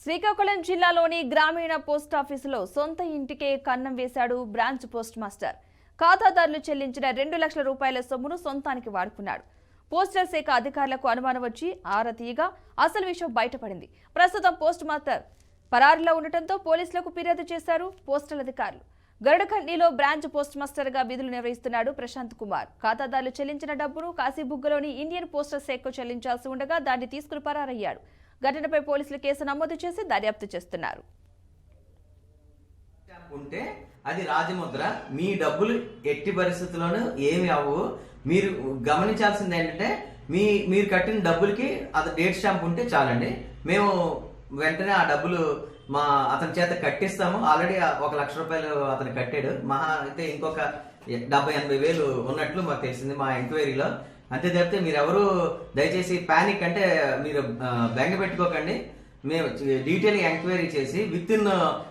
శ్రీకాకుళం జిల్లాలోని గ్రామీణ పోస్ట్ ఆఫీసులో సొంత ఇంటికే కన్నం వేశాడు బ్రాంచ్ పోస్ట్ మాస్టర్. ఖాతాదారులు చెల్లించిన 2 లక్షల రూపాయల సొమ్మును సొంతానికి వాడుకున్నాడు. పోస్టల్ శాఖ అధికారులకు అనుమానం వచ్చి ఆరా తీయగా అసలు విషయం బయటపడింది. ప్రస్తుతం పోస్ట్ మాస్టర్ పరారీలో ఉండటంతో పోలీసులకు ఫిర్యాదు చేశారు పోస్టల్ అధికారులు. గరుడఖండిలో బ్రాంచ్ పోస్ట్ మాస్టర్ గా విధులు నిర్వహిస్తున్నాడు ప్రశాంత్ కుమార్. ఖాతాదారులు చెల్లించిన డబ్బును కాశీబుగ్గలోని ఇండియన్ పోస్టల్ శాఖకు చెల్లించాల్సి ఉండగా దాన్ని తీసుకుని పరారయ్యాడు. ఘటనపై పోలీసులు కేసు నమోదు చేసి దర్యాప్తు చేస్తున్నారు. ఉంటే అది రాజముద్ర, మీ డబ్బులు ఎట్టి పరిస్థితుల్లోనూ ఏమి అవ్వవు. మీరు గమనించాల్సింది ఏంటంటే మీరు కట్టిన డబ్బులకి అది డేట్ స్టాంప్ ఉంటే చాలండి. మేము వెంటనే ఆ డబ్బులు అతని చేత కట్టిస్తాము. ఆల్రెడీ 1 లక్ష రూపాయలు అతను కట్టాడు. మహా అయితే ఇంకొక 70-80 వేలు ఉన్నట్లు మాకు తెలిసింది మా ఎంక్వైరీలో. అంతే తప్పితే మీరెవరు దయచేసి ప్యానిక్ అంటే మీరు బెంగ పెట్టుకోకండి. మేము డీటెయిల్ ఎంక్వైరీ చేసి విత్ ఇన్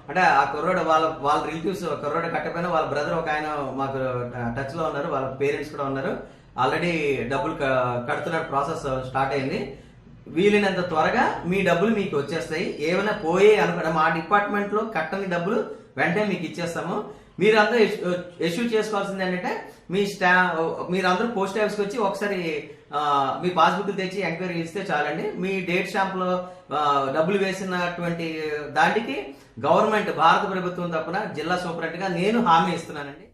అంటే ఆ కుర్రోడు వాళ్ళ రిలేటివ్స్ కుర్రోడు కట్టపోయినా వాళ్ళ బ్రదర్ ఒక ఆయన మాకు టచ్ లో ఉన్నారు, వాళ్ళ పేరెంట్స్ కూడా ఉన్నారు. ఆల్రెడీ డబ్బులు కడుతున్న ప్రాసెస్ స్టార్ట్ అయింది. వీలైనంత త్వరగా మీ డబ్బులు మీకు వచ్చేస్తాయి. ఏమైనా పోయే అనుకున్న మా డిపార్ట్మెంట్ లో కట్టని డబ్బులు వెంటనే మీకు ఇచ్చేస్తాము. మీరందరూ ఇష్యూ చేసుకోవాల్సింది ఏంటంటే మీరందరూ పోస్ట్ ఆఫీస్కి వచ్చి ఒకసారి మీ పాస్బుక్ తెచ్చి ఎంక్వైరీ ఇస్తే చాలండి. మీ డేట్ స్టాంప్ లో డబ్బులు వేసినటువంటి దానికి గవర్నమెంట్ భారత ప్రభుత్వం తరపున జిల్లా సూపరింటెండెంట్ గా నేను హామీ ఇస్తున్నానండి.